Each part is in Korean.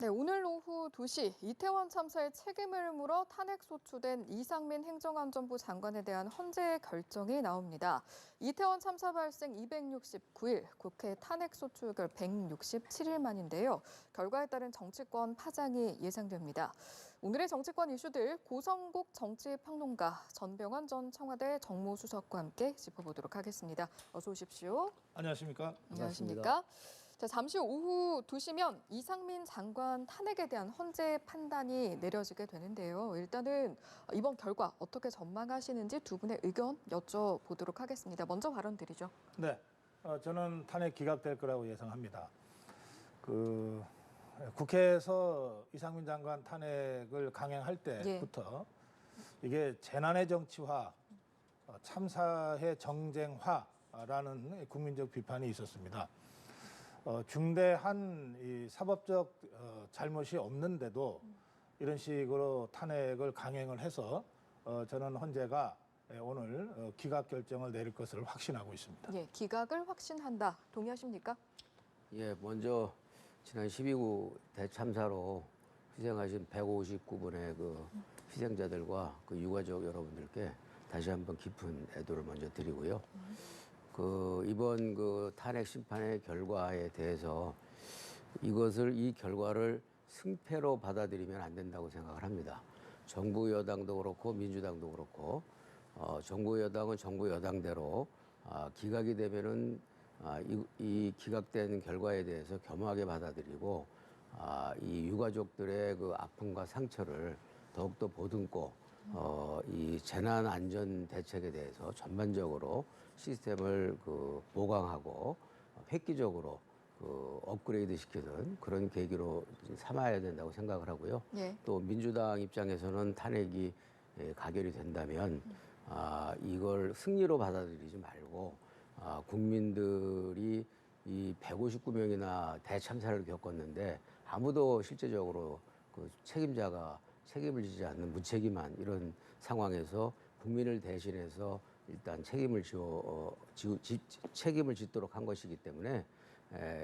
네, 오늘 오후 2시 이태원 참사의 책임을 물어 탄핵 소추된 이상민 행정안전부 장관에 대한 헌재 결정이 나옵니다. 이태원 참사 발생 269일, 국회 탄핵 소추결 167일 만인데요. 결과에 따른 정치권 파장이 예상됩니다. 오늘의 정치권 이슈들 고성국 정치평론가 전병헌 전 청와대 정무수석과 함께 짚어보도록 하겠습니다. 어서 오십시오. 안녕하십니까? 안녕하십니까? 자, 잠시 오후 2시면 이상민 장관 탄핵에 대한 헌재 판단이 내려지게 되는데요. 일단은 이번 결과 어떻게 전망하시는지 두 분의 의견 여쭤보도록 하겠습니다. 먼저 발언 드리죠. 네, 저는 탄핵 기각될 거라고 예상합니다. 국회에서 이상민 장관 탄핵을 강행할 때부터 이게 재난의 정치화, 참사의 정쟁화라는 국민적 비판이 있었습니다. 중대한 이 사법적 잘못이 없는데도 이런 식으로 탄핵을 강행을 해서 저는 헌재가 오늘 기각 결정을 내릴 것을 확신하고 있습니다. 예, 기각을 확신한다. 동의하십니까? 예, 먼저 지난 12구 대참사로 희생하신 159분의 그 희생자들과 그 유가족 여러분들께 다시 한번 깊은 애도를 먼저 드리고요. 이번 그 탄핵 심판의 결과에 대해서 이 결과를 승패로 받아들이면 안 된다고 생각을 합니다. 정부 여당도 그렇고 민주당도 그렇고 정부 여당은 정부 여당대로 기각이 되면은 이 기각된 결과에 대해서 겸허하게 받아들이고 이 유가족들의 그 아픔과 상처를 더욱더 보듬고 이 재난 안전 대책에 대해서 전반적으로 시스템을 보강하고 획기적으로 업그레이드 시키는 그런 계기로 삼아야 된다고 생각을 하고요. 예. 또 민주당 입장에서는 탄핵이 가결이 된다면 이걸 승리로 받아들이지 말고 국민들이 이 159명이나 대참사를 겪었는데 아무도 실제적으로 책임을 지지 않는 무책임한 이런 상황에서 국민을 대신해서 일단 책임을 짓도록 한 것이기 때문에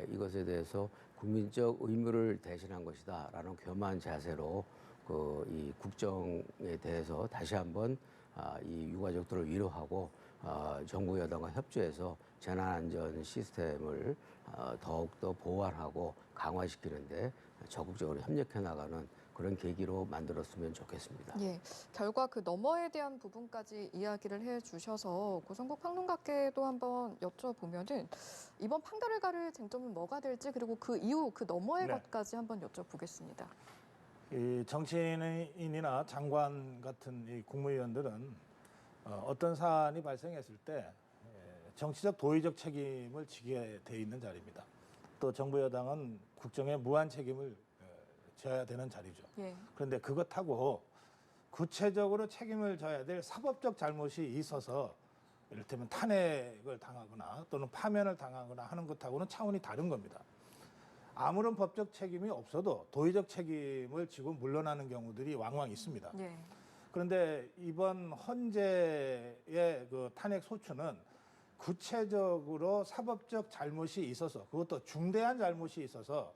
이것에 대해서 국민적 의무를 대신한 것이다라는 겸허한 자세로 이 국정에 대해서 다시 한번 이 유가족들을 위로하고 정부 여당과 협조해서 재난안전 시스템을 더욱더 보완하고 강화시키는데 적극적으로 협력해 나가는 그런 계기로 만들었으면 좋겠습니다. 예, 결과 그 너머에 대한 부분까지 이야기를 해주셔서 고성국 평론가께도 한번 여쭤보면은 이번 판결을 가를 쟁점은 뭐가 될지 그리고 그 이후 그 너머의 것까지 한번 여쭤보겠습니다. 이 정치인이나 장관 같은 이 국무위원들은 어떤 사안이 발생했을 때 정치적 도의적 책임을 지게 돼 있는 자리입니다. 또 정부 여당은 국정에 무한 책임을 져야 되는 자리죠. 예. 그런데 그것하고 구체적으로 책임을 져야 될 사법적 잘못이 있어서 이를테면 탄핵을 당하거나 또는 파면을 당하거나 하는 것하고는 차원이 다른 겁니다. 아무런 법적 책임이 없어도 도의적 책임을 지고 물러나는 경우들이 왕왕 있습니다. 예. 그런데 이번 헌재의 그 탄핵 소추는 구체적으로 사법적 잘못이 있어서 그것도 중대한 잘못이 있어서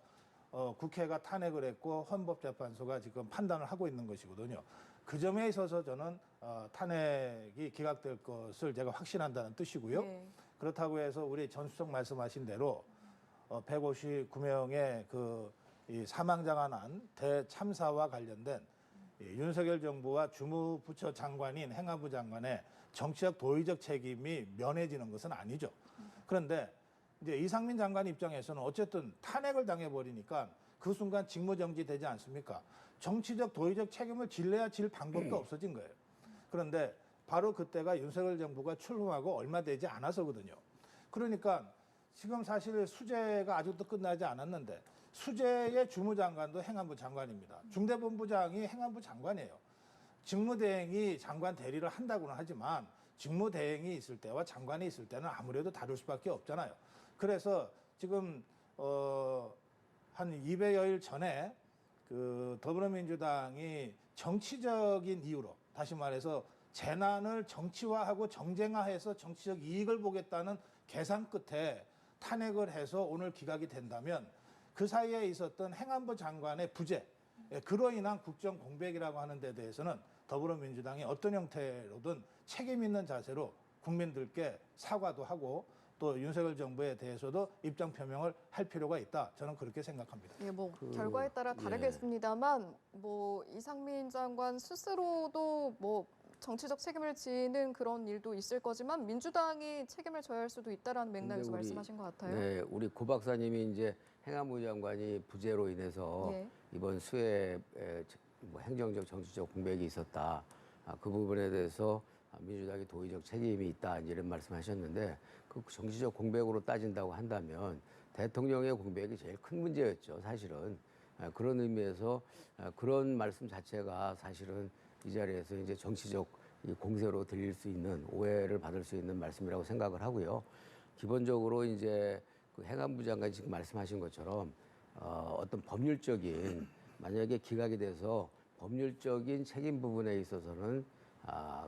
국회가 탄핵을 했고 헌법재판소가 지금 판단을 하고 있는 것이거든요. 그 점에 있어서 저는 탄핵이 기각될 것을 제가 확신한다는 뜻이고요. 네. 그렇다고 해서 우리 전 수석 말씀하신 대로 159명의 이 사망자가 난 대참사와 관련된 윤석열 정부와 주무부처 장관인 행안부 장관의 정치적 도의적 책임이 면해지는 것은 아니죠. 그런데 이제 이상민 장관 입장에서는 어쨌든 탄핵을 당해버리니까 그 순간 직무정지 되지 않습니까? 정치적 도의적 책임을 질래야 질 방법도 없어진 거예요. 그런데 바로 그때가 윤석열 정부가 출범하고 얼마 되지 않아서거든요. 그러니까 지금 사실 수재가 아직도 끝나지 않았는데 수재의 주무장관도 행안부 장관입니다. 중대본부장이 행안부 장관이에요. 직무대행이 장관 대리를 한다고는 하지만 직무대행이 있을 때와 장관이 있을 때는 아무래도 다를 수밖에 없잖아요. 그래서 지금 한 200여일 전에 더불어민주당이 정치적인 이유로 다시 말해서 재난을 정치화하고 정쟁화해서 정치적 이익을 보겠다는 계산 끝에 탄핵을 해서 오늘 기각이 된다면 그 사이에 있었던 행안부 장관의 부재, 그로 인한 국정 공백이라고 하는 데 대해서는 더불어민주당이 어떤 형태로든 책임 있는 자세로 국민들께 사과도 하고 또 윤석열 정부에 대해서도 입장 표명을 할 필요가 있다. 저는 그렇게 생각합니다. 예, 뭐 결과에 따라 다르겠습니다만 뭐 이상민 장관 스스로도 뭐 정치적 책임을 지는 그런 일도 있을 거지만 민주당이 책임을 져야 할 수도 있다라는 맥락에서 근데 말씀하신 것 같아요. 네, 우리 고 박사님이 이제 행안부 장관이 부재로 인해서 예. 이번 수해에 뭐 행정적 정치적 공백이 있었다. 그 부분에 대해서 민주당이 도의적 책임이 있다 이런 말씀하셨는데 그 정치적 공백으로 따진다고 한다면 대통령의 공백이 제일 큰 문제였죠. 사실은 그런 의미에서 그런 말씀 자체가 사실은 이 자리에서 이제 정치적 이 공세로 들릴 수 있는 오해를 받을 수 있는 말씀이라고 생각을 하고요. 기본적으로 이제 그 행안부 장관이 지금 말씀하신 것처럼 어떤 법률적인 만약에 기각이 돼서 법률적인 책임 부분에 있어서는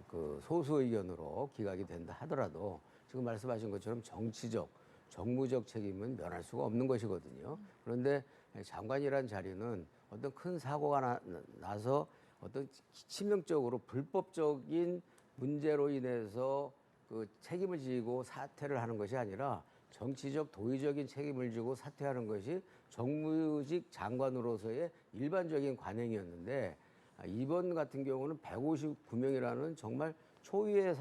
그 소수 의견으로 기각이 된다 하더라도 지금 말씀하신 것처럼 정치적, 정무적 책임은 면할 수가 없는 것이거든요. 그런데 장관이란 자리는 어떤 큰 사고가 나서 어떤 치명적으로 불법적인 문제로 인해서 그 책임을 지고 사퇴를 하는 것이 아니라 정치적 도의적인 책임을 지고 사퇴하는 것이 정무직 장관으로서의 일반적인 관행이었는데 이번 같은 경우는 159명이라는 정말 초유의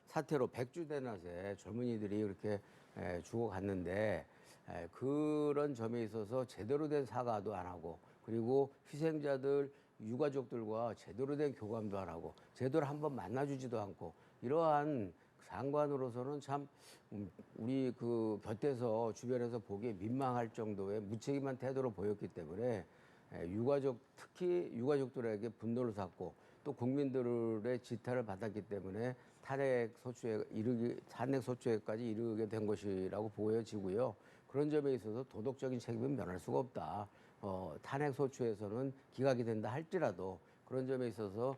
사태로 백주대낮에 젊은이들이 이렇게 죽어갔는데 그런 점에 있어서 제대로 된 사과도 안 하고 그리고 희생자들 유가족들과 제대로 된 교감도 안 하고 제대로 한번 만나주지도 않고 이러한 장관으로서는 참 우리 그 곁에서 주변에서 보기에 민망할 정도의 무책임한 태도로 보였기 때문에 특히 유가족들에게 분노를 샀고 또 국민들의 지탄을 받았기 때문에 탄핵 소추에까지 이르게 된 것이라고 보여지고요. 그런 점에 있어서 도덕적인 책임은 면할 수가 없다. 탄핵 소추에서는 기각이 된다 할지라도 그런 점에 있어서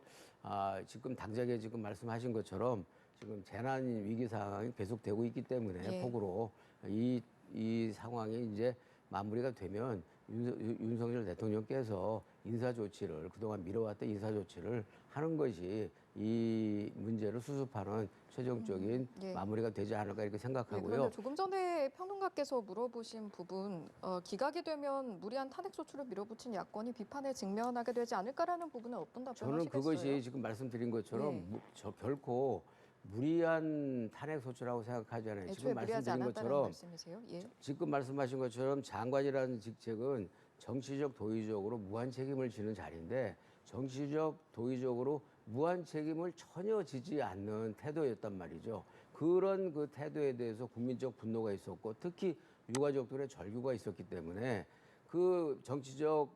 지금 당장에 지금 말씀하신 것처럼 지금 재난 위기 상황이 계속되고 있기 때문에 예. 폭우로 이 상황이 이제 마무리가 되면 윤석열 대통령께서 인사조치를 그동안 미뤄왔던 인사조치를 하는 것이 이 문제를 수습하는 최종적인 예. 마무리가 되지 않을까 이렇게 네, 생각하고요. 그런데 조금 전에 평론가께서 물어보신 부분, 기각이 되면 무리한 탄핵 소추를 밀어붙인 야권이 비판에 직면하게 되지 않을까라는 부분은 어떤 저는 답변하시겠어요? 그것이 지금 말씀드린 것처럼 예. 결코 무리한 탄핵 소추라고 생각하지 않아요. 애초에 지금 무리하지 말씀드린 않았다는 것처럼 말씀이세요? 예. 지금 말씀하신 것처럼 장관이라는 직책은 정치적 도의적으로 무한 책임을 지는 자리인데 정치적 도의적으로 무한 책임을 전혀 지지 않는 태도였단 말이죠. 그런 그 태도에 대해서 국민적 분노가 있었고 특히 유가족들의 절규가 있었기 때문에 그 정치적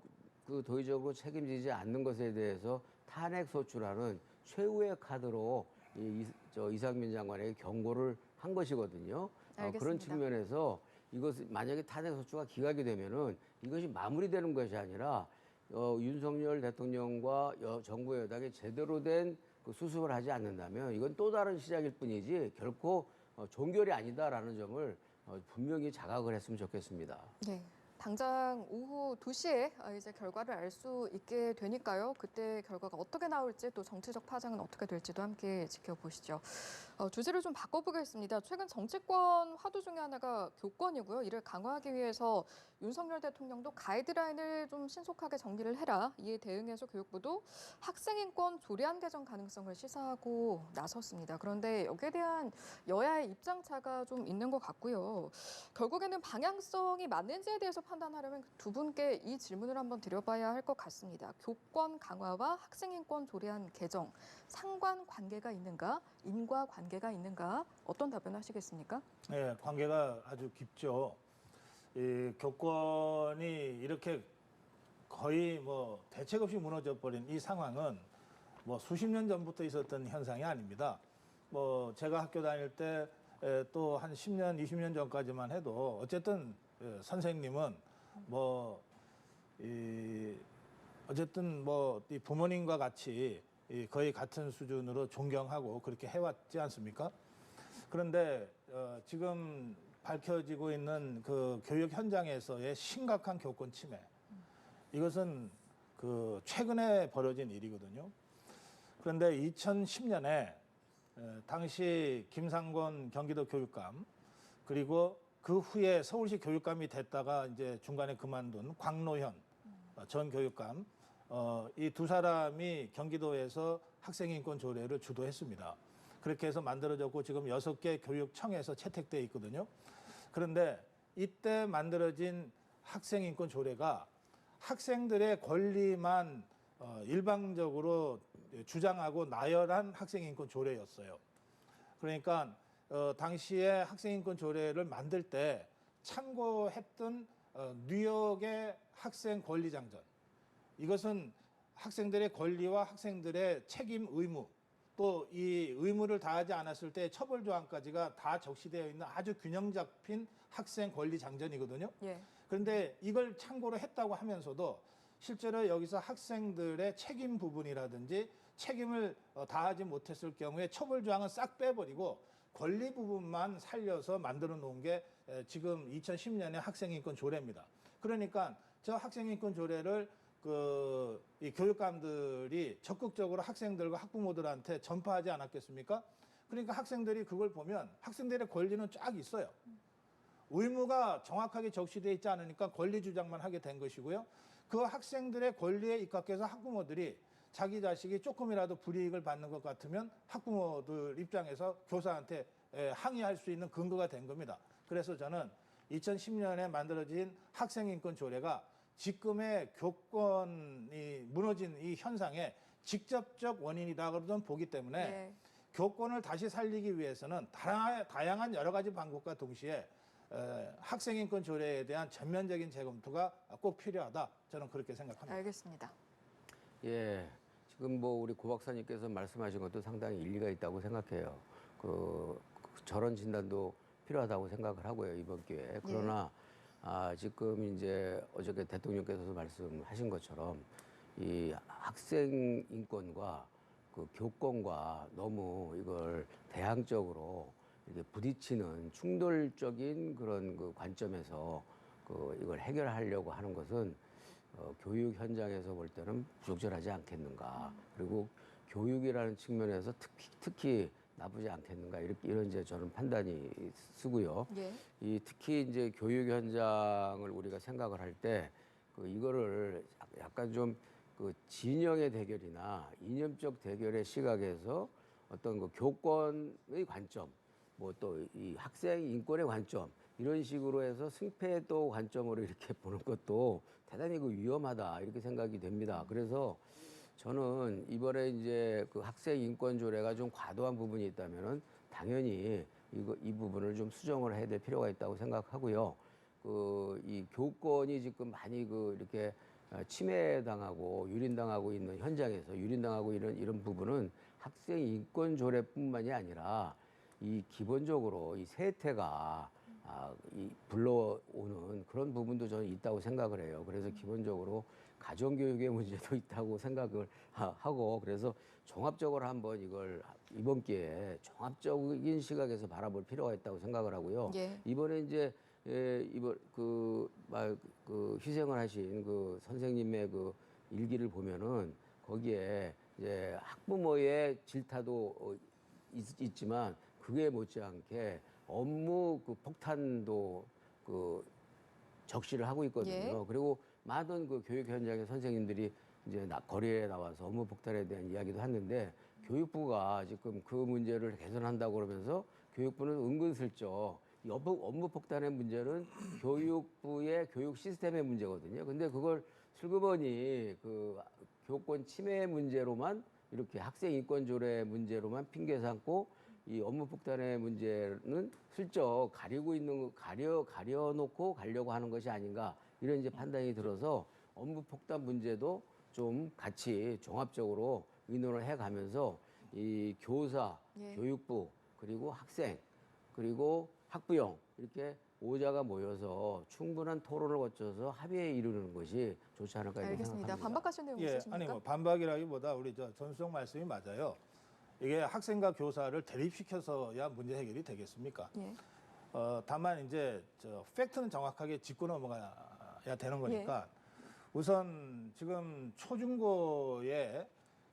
그 도의적으로 책임지지 않는 것에 대해서 탄핵 소추라는 최후의 카드로 이상민 장관에게 경고를 한 것이거든요. 그런 알겠습니다. 측면에서 이것이 만약에 탄핵 소추가 기각이 되면은 이것이 마무리되는 것이 아니라 윤석열 대통령과 정부 여당이 제대로 된 그 수습을 하지 않는다면 이건 또 다른 시작일 뿐이지 결코 종결이 아니다라는 점을 분명히 자각을 했으면 좋겠습니다. 네. 당장 오후 2시에 이제 결과를 알 수 있게 되니까요. 그때 결과가 어떻게 나올지 또 정치적 파장은 어떻게 될지도 함께 지켜보시죠. 주제를 좀 바꿔보겠습니다. 최근 정치권 화두 중에 하나가 교권이고요. 이를 강화하기 위해서 윤석열 대통령도 가이드라인을 좀 신속하게 정리를 해라. 이에 대응해서 교육부도 학생인권 조례안 개정 가능성을 시사하고 나섰습니다. 그런데 여기에 대한 여야의 입장차가 좀 있는 것 같고요. 결국에는 방향성이 맞는지에 대해서 판단하려면 두 분께 이 질문을 한번 드려봐야 할 것 같습니다. 교권 강화와 학생인권 조례안 개정 상관관계가 있는가? 인과관계가 있는가? 어떤 답변하시겠습니까? 네, 관계가 아주 깊죠. 이 교권이 이렇게 거의 뭐 대책 없이 무너져 버린 이 상황은 뭐 수십 년 전부터 있었던 현상이 아닙니다. 뭐 제가 학교 다닐 때 또 한 10년, 20년 전까지만 해도 어쨌든 선생님은 뭐 어쨌든 뭐 이 부모님과 같이 거의 같은 수준으로 존경하고 그렇게 해왔지 않습니까? 그런데 지금 밝혀지고 있는 그 교육 현장에서의 심각한 교권 침해. 이것은 그 최근에 벌어진 일이거든요. 그런데 2010년에 당시 김상곤 경기도 교육감 그리고 그 후에 서울시 교육감이 됐다가 이제 중간에 그만둔 광노현 전 교육감 이 두 사람이 경기도에서 학생인권 조례를 주도했습니다. 그렇게 해서 만들어졌고 지금 6개 교육청에서 채택돼 있거든요. 그런데 이때 만들어진 학생인권 조례가 학생들의 권리만 일방적으로 주장하고 나열한 학생인권 조례였어요. 그러니까 당시에 학생인권 조례를 만들 때 참고했던 뉴욕의 학생 권리장전, 이것은 학생들의 권리와 학생들의 책임, 의무, 또 이 의무를 다하지 않았을 때 처벌 조항까지가 다 적시되어 있는 아주 균형 잡힌 학생 권리 장전이거든요. 예. 그런데 이걸 참고로 했다고 하면서도 실제로 여기서 학생들의 책임 부분이라든지 책임을 다하지 못했을 경우에 처벌 조항은 싹 빼버리고 권리 부분만 살려서 만들어 놓은 게 지금 2010년의 학생인권 조례입니다. 그러니까 저 학생인권 조례를 이 교육감들이 적극적으로 학생들과 학부모들한테 전파하지 않았겠습니까? 그러니까 학생들이 그걸 보면 학생들의 권리는 쫙 있어요. 의무가 정확하게 적시되어 있지 않으니까 권리 주장만 하게 된 것이고요. 그 학생들의 권리에 입각해서 학부모들이 자기 자식이 조금이라도 불이익을 받는 것 같으면 학부모들 입장에서 교사한테 항의할 수 있는 근거가 된 겁니다. 그래서 저는 2010년에 만들어진 학생인권 조례가 지금의 교권이 무너진 이 현상의 직접적 원인이라고 저는 보기 때문에 네. 교권을 다시 살리기 위해서는 다양한 여러 가지 방법과 동시에 학생인권 조례에 대한 전면적인 재검토가 꼭 필요하다. 저는 그렇게 생각합니다. 알겠습니다. 예, 지금 뭐 우리 고 박사님께서 말씀하신 것도 상당히 일리가 있다고 생각해요. 저런 진단도 필요하다고 생각을 하고요, 이번 기회에. 그러나 지금 이제 어저께 대통령께서도 말씀하신 것처럼 이 학생 인권과 그 교권과 너무 이걸 대항적으로 이렇게 부딪히는 충돌적인 그런 그 관점에서 이걸 해결하려고 하는 것은 교육 현장에서 볼 때는 부적절하지 않겠는가. 그리고 교육이라는 측면에서 특히 나쁘지 않겠는가. 이런 이제 저는 판단이 쓰고요. 예. 특히 이제 교육 현장을 우리가 생각을 할 때 이거를 약간 좀 진영의 대결이나 이념적 대결의 시각에서 어떤 교권의 관점, 뭐 또 이 학생 인권의 관점 이런 식으로 해서 승패도 관점으로 이렇게 보는 것도 대단히 위험하다 이렇게 생각이 됩니다. 그래서 저는 이번에 이제 학생 인권 조례가 좀 과도한 부분이 있다면은 당연히 이 부분을 좀 수정을 해야 될 필요가 있다고 생각하고요. 이 교권이 지금 많이 이렇게 침해당하고 유린당하고 있는 현장에서 유린당하고 이런 부분은 학생 인권 조례뿐만이 아니라 이 기본적으로 이 세태가 불러오는 그런 부분도 저는 있다고 생각을 해요. 그래서 기본적으로 가정교육의 문제도 있다고 생각을 하고 그래서 종합적으로 한번 이걸 이번 기회에 종합적인 시각에서 바라볼 필요가 있다고 생각을 하고요. 예. 이번에 이제 이번 희생을 하신 선생님의 일기를 보면은 거기에 이제 학부모의 질타도 있지만 그게 못지않게 업무 폭탄도 적시를 하고 있거든요. 예. 그리고 많은 교육 현장의 선생님들이 이제 거리에 나와서 업무 폭탄에 대한 이야기도 했는데 교육부가 지금 그 문제를 개선한다고 그러면서 교육부는 은근슬쩍 이 업무 폭탄의 문제는 교육부의 교육 시스템의 문제거든요. 근데 그걸 슬그머니 교권 침해 문제로만 이렇게 학생 인권 조례 문제로만 핑계 삼고 이 업무 폭탄의 문제는 슬쩍 가려놓고 가려고 하는 것이 아닌가 이런 이제 판단이 들어서 업무 폭탄 문제도 좀 같이 종합적으로 의논을 해가면서 이 교사, 예. 교육부 그리고 학생 그리고 학부형 이렇게 오자가 모여서 충분한 토론을 거쳐서 합의에 이르는 것이 좋지 않을까 이렇게 알겠습니다. 생각합니다. 반박하실 내용 있으십니까? 아니 반박이라기보다 우리 전수정 말씀이 맞아요. 이게 학생과 교사를 대립시켜서야 문제 해결이 되겠습니까? 예. 다만 이제 팩트는 정확하게 짚고 넘어가야 되는 거니까 우선 지금 초중고의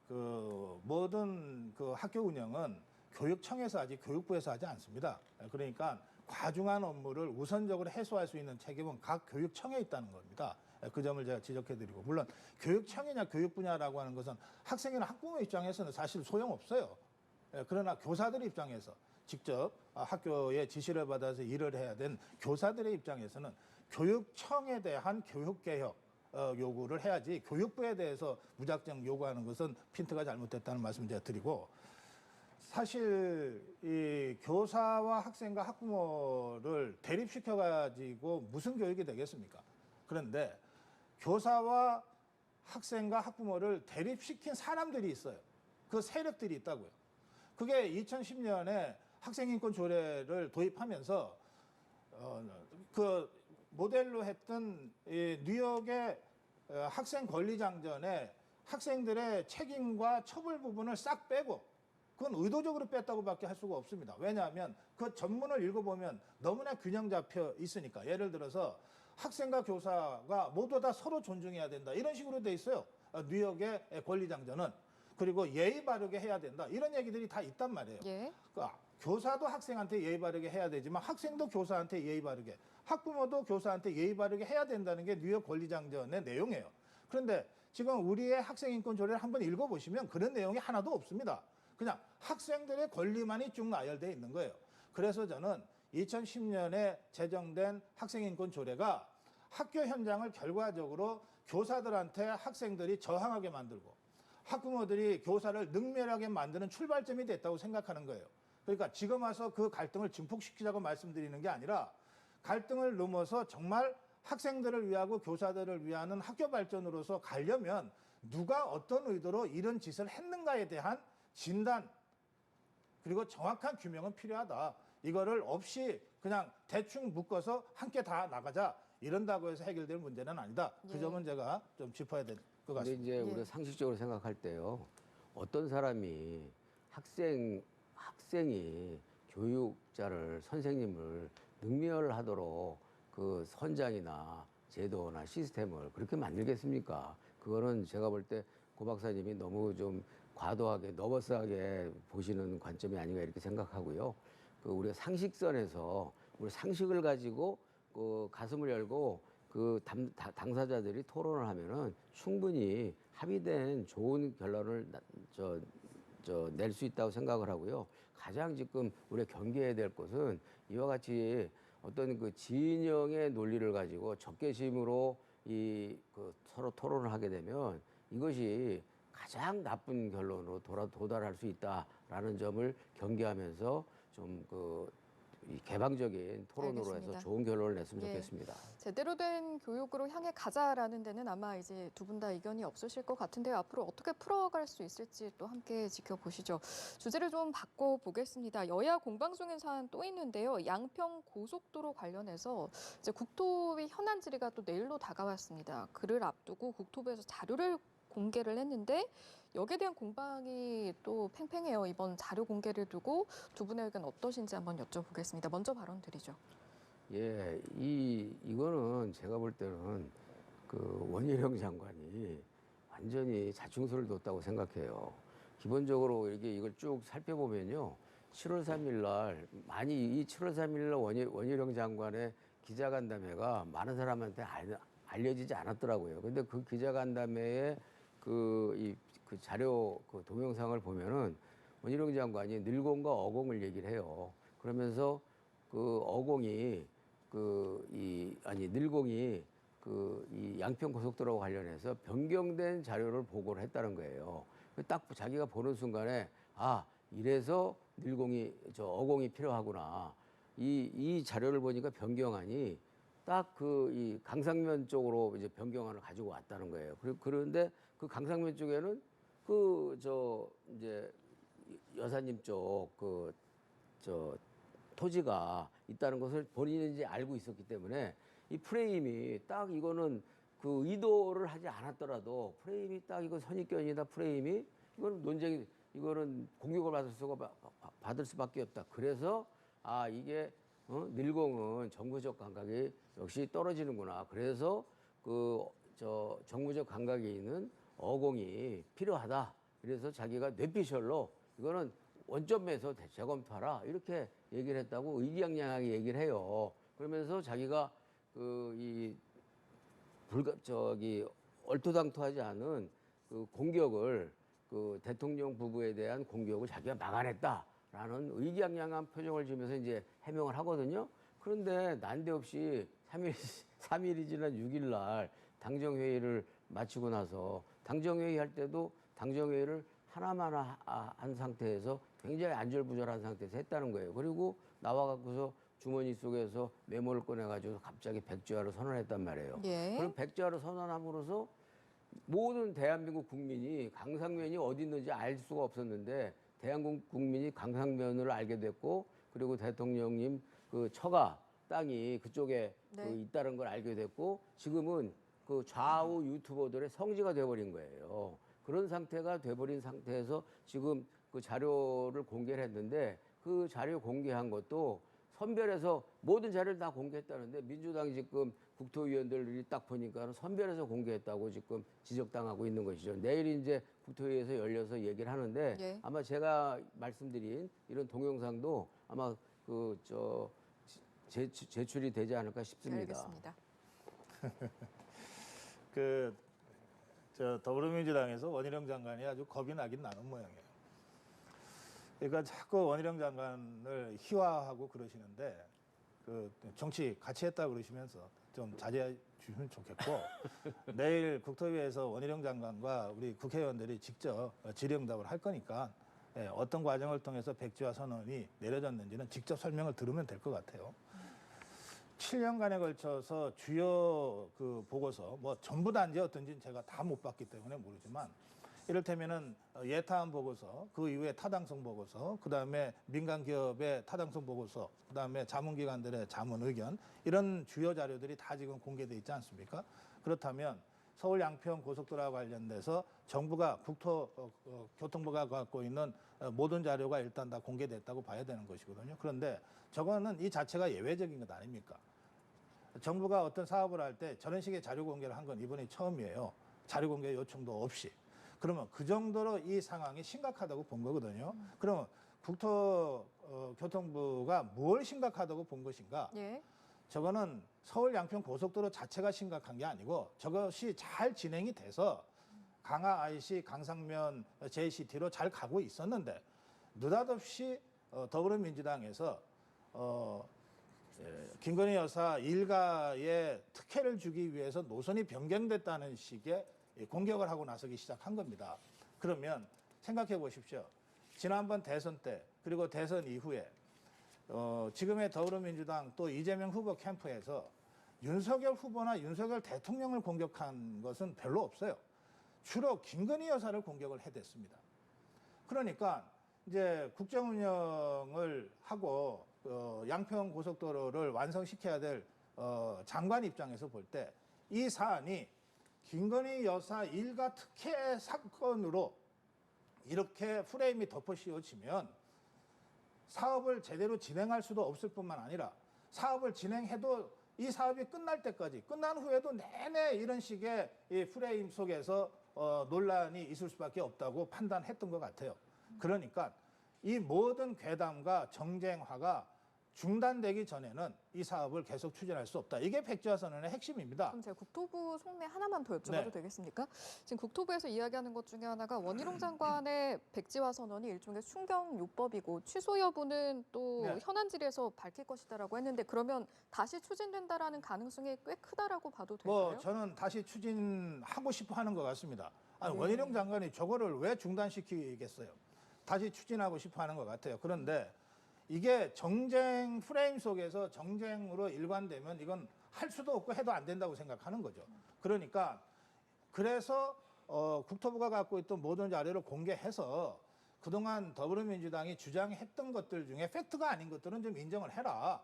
그 모든 그 학교 운영은 교육청에서 하지 교육부에서 하지 않습니다. 그러니까 과중한 업무를 우선적으로 해소할 수 있는 책임은 각 교육청에 있다는 겁니다. 그 점을 제가 지적해드리고, 물론 교육청이냐 교육부냐라고 하는 것은 학생이나 학부모 입장에서는 사실 소용없어요. 그러나 교사들 입장에서 직접 학교에 지시를 받아서 일을 해야 된 교사들의 입장에서는 교육청에 대한 교육개혁 요구를 해야지 교육부에 대해서 무작정 요구하는 것은 핀트가 잘못됐다는 말씀 제가 드리고, 사실 이 교사와 학생과 학부모를 대립시켜 가지고 무슨 교육이 되겠습니까? 그런데 교사와 학생과 학부모를 대립시킨 사람들이 있어요. 그 세력들이 있다고요. 그게 2010년에 학생인권 조례를 도입하면서 그 모델로 했던 이 뉴욕의 학생 권리장전에 학생들의 책임과 처벌 부분을 싹 빼고, 그건 의도적으로 뺐다고밖에 할 수가 없습니다. 왜냐하면 그 전문을 읽어보면 너무나 균형 잡혀 있으니까. 예를 들어서 학생과 교사가 모두 다 서로 존중해야 된다, 이런 식으로 돼 있어요. 뉴욕의 권리장전은. 그리고 예의 바르게 해야 된다, 이런 얘기들이 다 있단 말이에요. 예. 그러니까 교사도 학생한테 예의 바르게 해야 되지만 학생도 교사한테 예의 바르게, 학부모도 교사한테 예의 바르게 해야 된다는 게 뉴욕 권리장전의 내용이에요. 그런데 지금 우리의 학생인권 조례를 한번 읽어보시면 그런 내용이 하나도 없습니다. 그냥 학생들의 권리만이 쭉 나열되어 있는 거예요. 그래서 저는 2010년에 제정된 학생인권 조례가 학교 현장을 결과적으로 교사들한테 학생들이 저항하게 만들고 학부모들이 교사를 능멸하게 만드는 출발점이 됐다고 생각하는 거예요. 그러니까 지금 와서 그 갈등을 증폭시키자고 말씀드리는 게 아니라, 갈등을 넘어서 정말 학생들을 위하고 교사들을 위하는 학교 발전으로서 가려면 누가 어떤 의도로 이런 짓을 했는가에 대한 진단, 그리고 정확한 규명은 필요하다. 이거를 없이 그냥 대충 묶어서 함께 다 나가자, 이런다고 해서 해결될 문제는 아니다. 그 점은 제가 좀 짚어야 될 것 근데 같습니다. 이제 우리가 상식적으로 생각할 때요, 어떤 사람이 학생이 교육자를, 선생님을 능멸하도록 그 선장이나 제도나 시스템을 그렇게 만들겠습니까? 그거는 제가 볼 때 고 박사님이 너무 좀 과도하게 너버스하게 보시는 관점이 아닌가 이렇게 생각하고요. 그 우리가 상식선에서 우리 상식을 가지고 그 가슴을 열고 그 당사자들이 토론을 하면은 충분히 합의된 좋은 결론을 낼 수 있다고 생각을 하고요. 가장 지금 우리가 경계해야 될 것은 이와 같이 어떤 그 진영의 논리를 가지고 적개심으로 서로 토론을 하게 되면 이것이 가장 나쁜 결론으로 도달할 수 있다라는 점을 경계하면서 좀 이 개방적인 토론으로 알겠습니다. 해서 좋은 결론을 냈으면 예. 좋겠습니다. 제대로 된 교육으로 향해 가자라는 데는 아마 이제 두 분 다 의견이 없으실 것 같은데요. 앞으로 어떻게 풀어갈 수 있을지 또 함께 지켜보시죠. 주제를 좀 바꿔보겠습니다. 여야 공방 중인 사안 또 있는데요. 양평 고속도로 관련해서 이제 국토위 현안 질의가 또 내일로 다가왔습니다. 그를 앞두고 국토부에서 자료를 공개를 했는데 여기에 대한 공방이 또 팽팽해요. 이번 자료 공개를 두고 두 분의 의견 어떠신지 한번 여쭤보겠습니다. 먼저 발언 드리죠. 예, 이거는 제가 볼 때는 그 원희룡 장관이 완전히 자충수를 뒀다고 생각해요. 기본적으로 이걸 쭉 살펴보면요. 7월 3일 날, 이 7월 3일 날 원희룡 장관의 기자간담회가 많은 사람한테 알려지지 않았더라고요. 근데 그 기자간담회에 그 자료, 그 동영상을 보면은 원희룡 장관이 늘공과 어공을 얘기를 해요. 그러면서 그 어공이 늘공이 이 양평 고속도로와 관련해서 변경된 자료를 보고를 했다는 거예요. 딱 자기가 보는 순간에 이래서 어공이 필요하구나. 이 자료를 보니까 변경안이 딱 이 강상면 쪽으로 이제 변경안을 가지고 왔다는 거예요. 그런데 그 강상면 쪽에는 이제 여사님 쪽 토지가 있다는 것을 본인이 이제 알고 있었기 때문에 이 프레임이 딱 이거는 그 의도를 하지 않았더라도 프레임이 딱 이거 선입견이다, 프레임이 이거는 공격을 받을 수밖에 없다. 그래서 이게 늘공은 정무적 감각이 역시 떨어지는구나. 그래서 정무적 감각이 있는 어공이 필요하다. 그래서 자기가 뇌피셜로 이거는 원점에서 재검토하라 이렇게 얘기를 했다고 의기양양하게 얘기를 해요. 그러면서 자기가 얼토당토하지 않은 공격을 대통령 부부에 대한 공격을 자기가 막아냈다라는 의기양양한 표정을 지으면서 이제 해명을 하거든요. 그런데 난데없이 3일이 지난 6일 날 당정회의를 마치고 나서 당정회의 할 때도 당정회의를 하나만 한 상태에서 굉장히 안절부절한 상태에서 했다는 거예요. 그리고 나와갖고서 주머니 속에서 메모를 꺼내가지고 갑자기 백지화를 선언했단 말이에요. 예. 그럼 백지화를 선언함으로써 모든 대한민국 국민이 강상면이 어디 있는지 알 수가 없었는데 대한민국 국민이 강상면을 알게 됐고 그리고 대통령님 처가 땅이 그쪽에 네. 있다는 걸 알게 됐고 지금은 좌우 유튜버들의 성지가 돼버린 거예요. 그런 상태가 돼버린 상태에서 지금 자료를 공개를 했는데 그 자료 공개한 것도 선별해서 모든 자료를 다 공개했다는데 민주당 지금 국토위원들이 딱 보니까 선별해서 공개했다고 지금 지적당하고 있는 것이죠. 내일 이제 국토위에서 열려서 얘기를 하는데 예. 아마 제가 말씀드린 이런 동영상도 아마 제출이 되지 않을까 싶습니다. 알겠습니다. 더불어민주당에서 원희룡 장관이 아주 겁이 나긴 나는 모양이에요. 그러니까 자꾸 원희룡 장관을 희화하고 그러시는데 정치 같이 했다 그러시면서 좀 자제해 주시면 좋겠고 내일 국토위에서 원희룡 장관과 우리 국회의원들이 직접 질의응답을 할 거니까 어떤 과정을 통해서 백지화 선언이 내려졌는지는 직접 설명을 들으면 될 것 같아요. 7년간에 걸쳐서 주요 보고서, 뭐 전부 다인지 어떤지는 제가 다 못 봤기 때문에 모르지만, 이를테면은 예타한 보고서, 그 이후에 타당성 보고서, 그 다음에 민간 기업의 타당성 보고서, 그 다음에 자문기관들의 자문 의견, 이런 주요 자료들이 다 지금 공개돼 있지 않습니까? 그렇다면 서울 양평 고속도로와 관련돼서 정부가 교통부가 갖고 있는 모든 자료가 일단 다 공개됐다고 봐야 되는 것이거든요. 그런데 저거는 이 자체가 예외적인 것 아닙니까? 정부가 어떤 사업을 할 때 저런 식의 자료 공개를 한 건 이번이 처음이에요. 자료 공개 요청도 없이. 그러면 그 정도로 이 상황이 심각하다고 본 거거든요. 그러면 교통부가 뭘 심각하다고 본 것인가? 예. 저거는 서울 양평 고속도로 자체가 심각한 게 아니고 저것이 잘 진행이 돼서 강화 IC, 강상면 JCT로 잘 가고 있었는데 느닷없이 더불어민주당에서 김건희 여사 일가에 특혜를 주기 위해서 노선이 변경됐다는 식의 공격을 하고 나서기 시작한 겁니다. 그러면 생각해 보십시오. 지난번 대선 때 그리고 대선 이후에 지금의 더불어민주당 또 이재명 후보 캠프에서 윤석열 후보나 윤석열 대통령을 공격한 것은 별로 없어요. 주로 김건희 여사를 공격을 해댔습니다. 그러니까 이제 국정운영을 하고 양평 고속도로를 완성시켜야 될 장관 입장에서 볼 때 이 사안이 김건희 여사 일가 특혜 사건으로 이렇게 프레임이 덮어 씌워지면 사업을 제대로 진행할 수도 없을 뿐만 아니라 사업을 진행해도 이 사업이 끝날 때까지 끝난 후에도 내내 이런 식의 이 프레임 속에서 논란이 있을 수밖에 없다고 판단했던 것 같아요. 그러니까 이 모든 괴담과 정쟁화가 중단되기 전에는 이 사업을 계속 추진할 수 없다. 이게 백지화 선언의 핵심입니다. 그럼 제가 국토부 속내 하나만 더 여쭤봐도 네. 되겠습니까? 지금 국토부에서 이야기하는 것 중에 하나가 원희룡 장관의 백지화 선언이 일종의 충경요법이고 취소 여부는 또 네. 현안 질에서 밝힐 것이다라고 했는데 그러면 다시 추진된다라는 가능성이 꽤 크다라고 봐도 될까요? 저는 다시 추진하고 싶어 하는 것 같습니다. 아니, 네. 원희룡 장관이 저거를 왜 중단시키겠어요? 다시 추진하고 싶어 하는 것 같아요. 그런데 이게 정쟁 프레임 속에서 정쟁으로 일관되면 이건 할 수도 없고 해도 안 된다고 생각하는 거죠. 그러니까 그래서 국토부가 갖고 있던 모든 자료를 공개해서 그동안 더불어민주당이 주장했던 것들 중에 팩트가 아닌 것들은 좀 인정을 해라.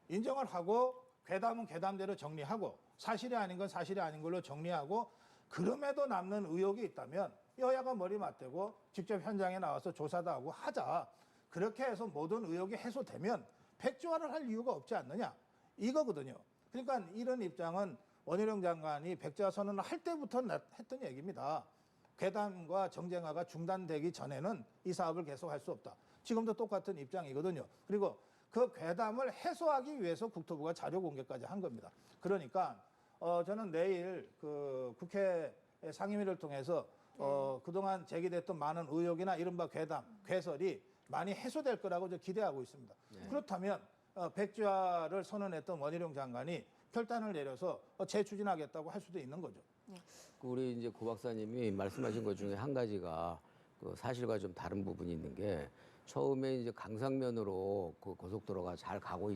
인정을 하고 괴담은 괴담대로 정리하고 사실이 아닌 건 사실이 아닌 걸로 정리하고 그럼에도 남는 의혹이 있다면 여야가 머리 맞대고 직접 현장에 나와서 조사도 하고 하자. 그렇게 해서 모든 의혹이 해소되면 백지화를 할 이유가 없지 않느냐 이거거든요. 그러니까 이런 입장은 원희룡 장관이 백지화 선언을 할 때부터 했던 얘기입니다. 괴담과 정쟁화가 중단되기 전에는 이 사업을 계속할 수 없다. 지금도 똑같은 입장이거든요. 그리고 그 괴담을 해소하기 위해서 국토부가 자료 공개까지 한 겁니다. 그러니까 저는 내일 그 국회 상임위를 통해서 그동안 제기됐던 많은 의혹이나 이른바 괴담, 괴설이 많이 해소될 거라고 저 기대하고 있습니다. 그렇다면 백지화를 선언했던 원희룡 장관이 결단을 내려서 재추진하겠다고 할 수도 있는 거죠. 우리 이제 고 박사님이 말씀하신 것 중에 한 가지가 그 사실과 좀 다른 부분이 있는 게 처음에 이제 강상면으로 그 고속도로가 잘 가고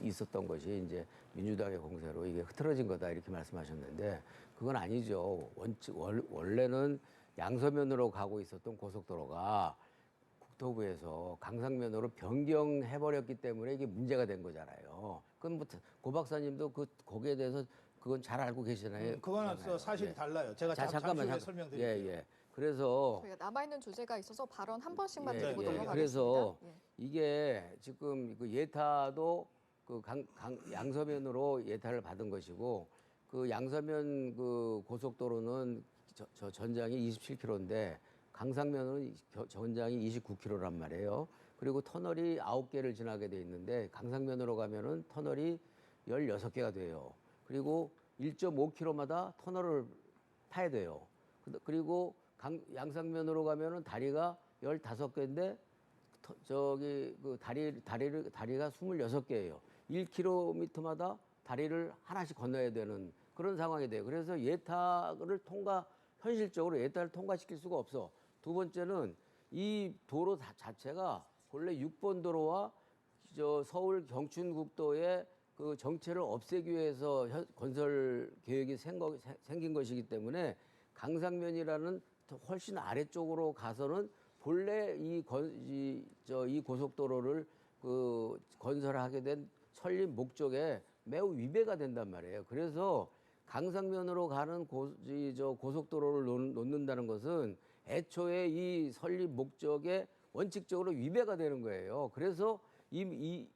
있었던 것이 이제 민주당의 공세로 이게 흐트러진 거다 이렇게 말씀하셨는데 그건 아니죠. 원래는 양서면으로 가고 있었던 고속도로가 국토부에서 강상면으로 변경해버렸기 때문에 이게 문제가 된 거잖아요. 그건 뭐 고 박사님도 거기에 대해서 그건 잘 알고 계시잖아요. 그거는 사실이 달라요. 제가 잠시 후에 설명드릴게요. 예. 그래서 저희가 남아있는 주제가 있어서 발언 한 번씩만 예, 드리고 예. 넘어가겠습니다. 그래서 예. 이게 지금 그 예타도 그 양서면으로 예타를 받은 것이고 그 양서면 그 고속도로는 저 전장이 27km인데 강상면은 전장이 29km란 말이에요. 그리고 터널이 9개를 지나게 돼 있는데 강상면으로 가면은 터널이 16개가 돼요. 그리고 1.5km마다 터널을 타야 돼요. 그리고 양상면으로 가면은 다리가 15개인데 저기 그 다리가 26개예요. 1km마다 다리를 하나씩 건너야 되는 그런 상황이 돼요. 그래서 현실적으로 예타를 통과시킬 수가 없어. 두 번째는 이 도로 자체가 본래 6번 도로와 저 서울 경춘국도의 그 정체를 없애기 위해서 건설 계획이 생긴 것이기 때문에 강상면이라는 훨씬 아래쪽으로 가서는 본래 이 고속도로를 그 건설하게 된 설립 목적에 매우 위배가 된단 말이에요. 그래서 강상면으로 가는 고속도로를 놓는다는 것은 애초에 이 설립 목적에 원칙적으로 위배가 되는 거예요. 그래서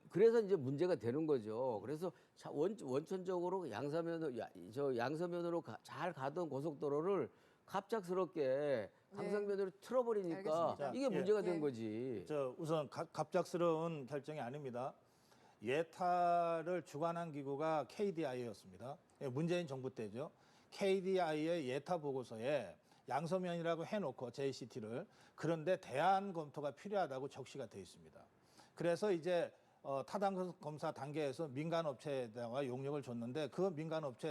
그래서 이제 문제가 되는 거죠. 그래서 원천적으로 양서면으로 잘 가던 고속도로를 갑작스럽게 강상면으로 틀어버리니까 알겠습니다. 이게 문제가 예. 된 거지. 우선 갑작스러운 결정이 아닙니다. 예타를 주관한 기구가 KDI였습니다. 문재인 정부 때죠. KDI의 예타 보고서에 양서면이라고 해놓고 JCT를 그런데 대안 검토가 필요하다고 적시가 돼 있습니다. 그래서 이제 타당 검사 단계에서 민간업체에다가 용역을 줬는데 그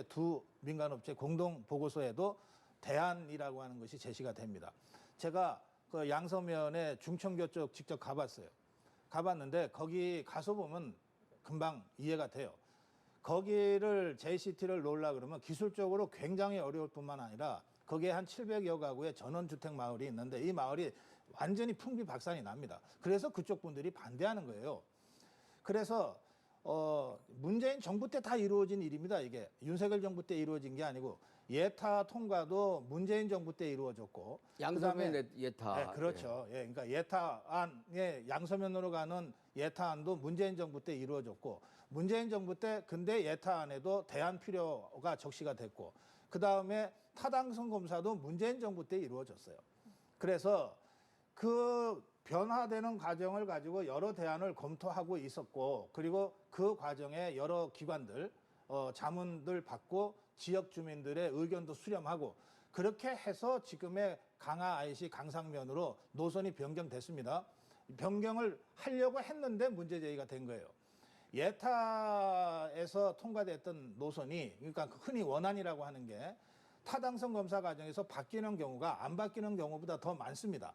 두 민간업체 공동 보고서에도 대안이라고 하는 것이 제시가 됩니다. 제가 그 양서면에 중청교 쪽 직접 가봤어요. 가봤는데 거기 가서 보면 금방 이해가 돼요. 거기를 JCT를 놓으려 그러면 기술적으로 굉장히 어려울 뿐만 아니라 거기에 한 700여 가구의 전원주택 마을이 있는데 이 마을이 완전히 풍비박산이 납니다. 그래서 그쪽 분들이 반대하는 거예요. 그래서 문재인 정부 때 다 이루어진 일입니다. 이게 윤석열 정부 때 이루어진 게 아니고 예타 통과도 문재인 정부 때 이루어졌고 양서면 예타. 네, 그렇죠. 예, 그러니까 예타안에 양서면으로 가는 예타안도 문재인 정부 때 이루어졌고 문재인 정부 때 근데 예타안에도 대안 필요가 적시가 됐고 그 다음에 타당성 검사도 문재인 정부 때 이루어졌어요. 그래서 그 변화되는 과정을 가지고 여러 대안을 검토하고 있었고 그리고 그 과정에 여러 기관들 자문들 받고 지역 주민들의 의견도 수렴하고 그렇게 해서 지금의 강화 IC 강상면으로 노선이 변경됐습니다. 변경을 하려고 했는데 문제 제기가 된 거예요. 예타에서 통과됐던 노선이 그러니까 흔히 원안이라고 하는 게 타당성 검사 과정에서 바뀌는 경우가 안 바뀌는 경우보다 더 많습니다.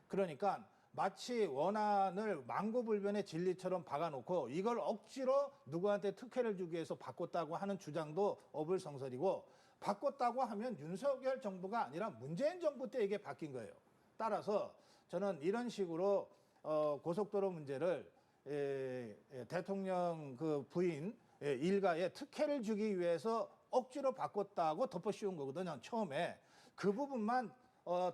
그러니까 마치 원안을 망고불변의 진리처럼 박아놓고 이걸 억지로 누구한테 특혜를 주기 위해서 바꿨다고 하는 주장도 어불성설이고 바꿨다고 하면 윤석열 정부가 아니라 문재인 정부 때 이게 바뀐 거예요. 따라서 저는 이런 식으로 고속도로 문제를 대통령 그 부인 일가에 특혜를 주기 위해서 억지로 바꿨다고 덮어 씌운 거거든요. 처음에 그 부분만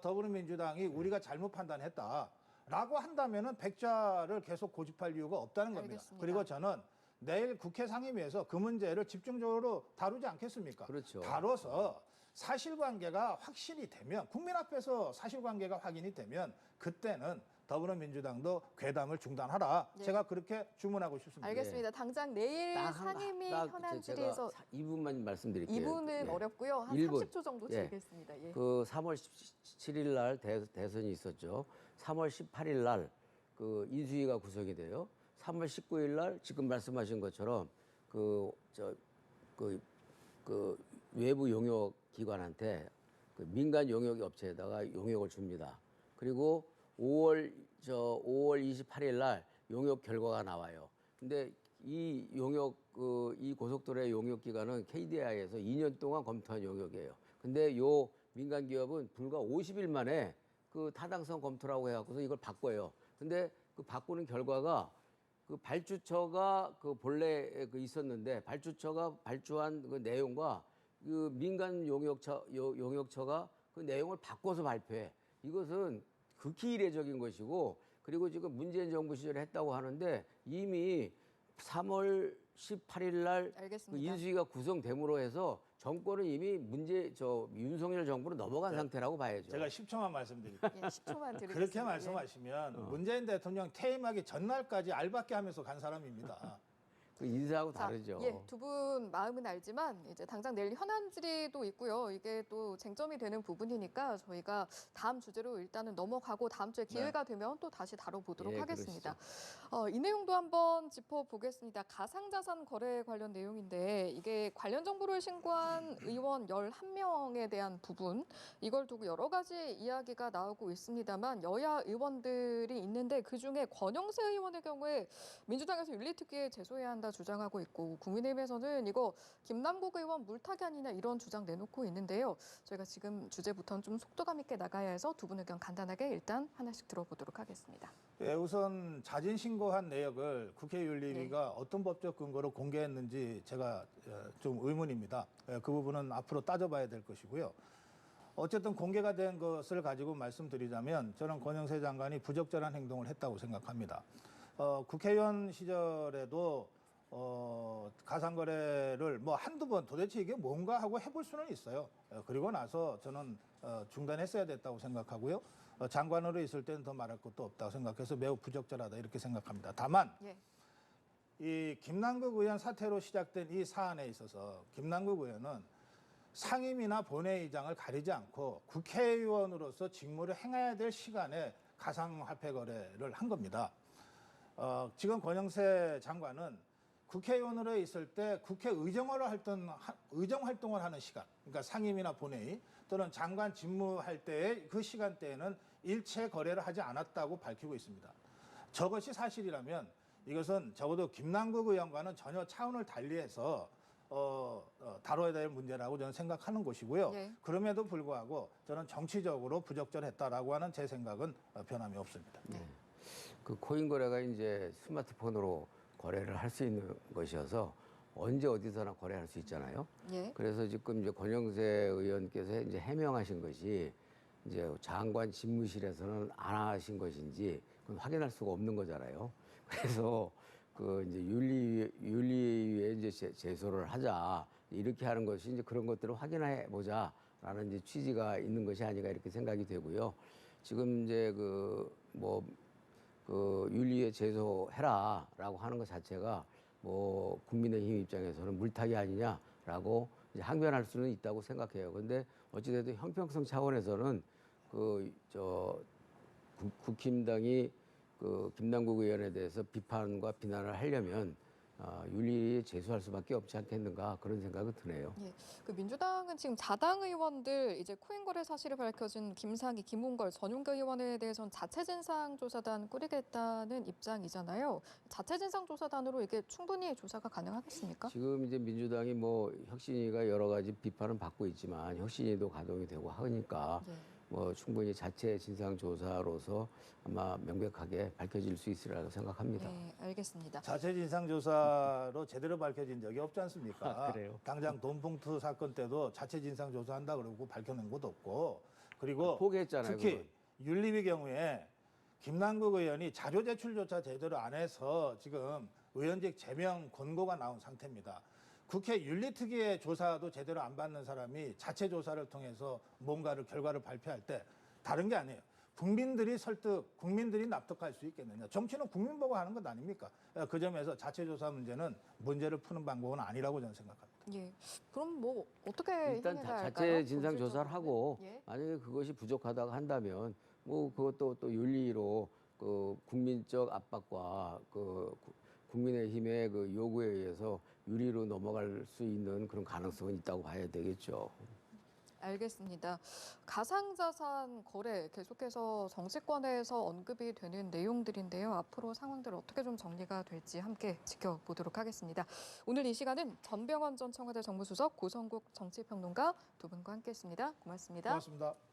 더불어민주당이 우리가 잘못 판단했다. 라고 한다면은 백자를 계속 고집할 이유가 없다는 겁니다. 알겠습니다. 그리고 저는 내일 국회 상임위에서 그 문제를 집중적으로 다루지 않겠습니까? 그렇죠. 다뤄서 사실관계가 확실히 되면, 국민 앞에서 사실관계가 확인이 되면 그때는 더불어민주당도 괴담을 중단하라. 예. 제가 그렇게 주문하고 싶습니다. 알겠습니다. 당장 내일 상임위 현안 질의에서 2분만 말씀드릴게요. 2분은 예. 어렵고요. 한 1분. 30초 정도 예. 드리겠습니다. 예. 그 3월 17일 날 대선이 있었죠. 3월 18일 날 그 인수위가 구성이 돼요. 3월 19일 날 지금 말씀하신 것처럼 그 외부 용역 기관한테 그 민간 용역 업체에다가 용역을 줍니다. 그리고 5월 28일 날 용역 결과가 나와요. 근데 이 용역 이 고속도로의 용역 기간은 KDI에서 2년 동안 검토한 용역이에요. 근데 요 민간 기업은 불과 50일 만에 그 타당성 검토라고 해갖고서 이걸 바꿔요. 근데 그 바꾸는 결과가 그 발주처가 그 본래 그 있었는데 발주처가 발주한 그 내용과 그 민간 용역처가 그 내용을 바꿔서 발표해. 이것은 극히 이례적인 것이고, 그리고 지금 문재인 정부 시절에 했다고 하는데 이미 3월 18일 날 그 알겠습니다. 인수위가 구성됨으로 해서 정권은 이미 윤석열 정부로 넘어간 상태라고 봐야죠. 제가 10초만 말씀드릴게요. 예, 10초만 드리겠습니다. 그렇게 말씀하시면 문재인 대통령 퇴임하기 전날까지 알밖에 하면서 간 사람입니다. 그 인사하고 자, 다르죠. 예, 두 분 마음은 알지만 이제 당장 내일 현안 질의도 있고요. 이게 또 쟁점이 되는 부분이니까 저희가 다음 주제로 일단은 넘어가고 다음 주에 기회가 되면 또 다시 다뤄보도록 예, 하겠습니다. 이 내용도 한번 짚어보겠습니다. 가상자산 거래 관련 내용인데 이게 관련 정보를 신고한 의원 11명에 대한 부분, 이걸 두고 여러 가지 이야기가 나오고 있습니다만 여야 의원들이 있는데 그중에 권영세 의원의 경우에 민주당에서 윤리특위에 제소해야 한다 주장하고 있고, 국민의힘에서는 이거 김남국 의원 물타기 아니냐 이런 주장 내놓고 있는데요. 저희가 지금 주제부터는 좀 속도감 있게 나가야 해서 두 분 의견 간단하게 일단 하나씩 들어보도록 하겠습니다. 예, 우선 자진 신고한 내역을 국회윤리위가 어떤 법적 근거로 공개했는지 제가 좀 의문입니다. 그 부분은 앞으로 따져봐야 될 것이고요. 어쨌든 공개가 된 것을 가지고 말씀드리자면 저는 권영세 장관이 부적절한 행동을 했다고 생각합니다. 국회의원 시절에도 가상거래를 뭐 한두 번 도대체 이게 뭔가 하고 해볼 수는 있어요. 그리고 나서 저는 중단했어야 됐다고 생각하고요. 장관으로 있을 때는 더 말할 것도 없다고 생각해서 매우 부적절하다 이렇게 생각합니다. 다만 예. 이 김남국 의원 사태로 시작된 이 사안에 있어서 김남국 의원은 상임이나 본회의장을 가리지 않고 국회의원으로서 직무를 행해야 될 시간에 가상화폐 거래를 한 겁니다. 지금 권영세 장관은 국회의원으로 있을 때 국회 의정 활동을 하는 시간, 그러니까 상임이나 본회의 또는 장관 직무할 때의 그 시간대에는 일체 거래를 하지 않았다고 밝히고 있습니다. 저것이 사실이라면 이것은 적어도 김남국 의원과는 전혀 차원을 달리해서 다뤄야 될 문제라고 저는 생각하는 것이고요. 예. 그럼에도 불구하고 저는 정치적으로 부적절했다라고 하는 제 생각은 변함이 없습니다. 그 코인 거래가 이제 스마트폰으로 거래를 할 수 있는 것이어서 언제 어디서나 거래할 수 있잖아요. 예. 그래서 지금 이제 권영세 의원께서 이제 해명하신 것이 이제 장관 집무실에서는 안 하신 것인지 그건 확인할 수가 없는 거잖아요. 그래서 그 이제 윤리위에 이제 제소를 하자 이렇게 하는 것이 이제 그런 것들을 확인해 보자라는 이제 취지가 있는 것이 아닌가 이렇게 생각이 되고요. 지금 이제 윤리위에 제소해라라고 하는 것 자체가 뭐 국민의힘 입장에서는 물타기 아니냐라고 이제 항변할 수는 있다고 생각해요. 그런데 어찌됐든 형평성 차원에서는 국힘당이 그 김남국 의원에 대해서 비판과 비난을 하려면 윤리위에 제소할 수밖에 없지 않겠는가 그런 생각은 드네요. 예, 그 민주당은 지금 자당 의원들 이제 코인 거래 사실이 밝혀진 김상희, 김웅걸, 전용교 의원에 대해서는 자체 진상 조사단 꾸리겠다는 입장이잖아요. 자체 진상 조사단으로 이게 충분히 조사가 가능하겠습니까? 지금 이제 민주당이 뭐 혁신위가 여러 가지 비판을 받고 있지만 혁신위도 가동이 되고 하니까 예. 뭐 충분히 자체 진상 조사로서 아마 명백하게 밝혀질 수 있으리라고 생각합니다. 네, 알겠습니다. 자체 진상조사로 제대로 밝혀진 적이 없지 않습니까? 그래요? 당장 돈봉투 사건 때도 자체 진상조사한다 그러고 밝혀낸 것도 없고, 그리고 포기했잖아요. 특히 그건. 윤리위 경우에 김남국 의원이 자료 제출조차 제대로 안 해서 지금 의원직 제명 권고가 나온 상태입니다. 국회 윤리특위의 조사도 제대로 안 받는 사람이 자체 조사를 통해서 뭔가를 결과를 발표할 때 다른 게 아니에요. 국민들이 설득, 국민들이 납득할 수 있겠느냐. 정치는 국민 보고 하는 것 아닙니까? 그 점에서 자체 조사 문제는 문제를 푸는 방법은 아니라고 저는 생각합니다. 예. 그럼 뭐 어떻게 일단 해나가야 할까요? 자체 진상 조사를 본질적으로는? 하고 예. 만약에 그것이 부족하다고 한다면 뭐 그것도 또 윤리로 그 국민적 압박과 그 국민의힘의 그 요구에 의해서 유리로 넘어갈 수 있는 그런 가능성은 있다고 봐야 되겠죠. 알겠습니다. 가상자산 거래 계속해서 정치권에서 언급이 되는 내용들인데요. 앞으로 상황들 어떻게 좀 정리가 될지 함께 지켜보도록 하겠습니다. 오늘 이 시간은 전병헌 전 청와대 정무수석, 고성국 정치평론가 두 분과 함께했습니다. 고맙습니다. 고맙습니다.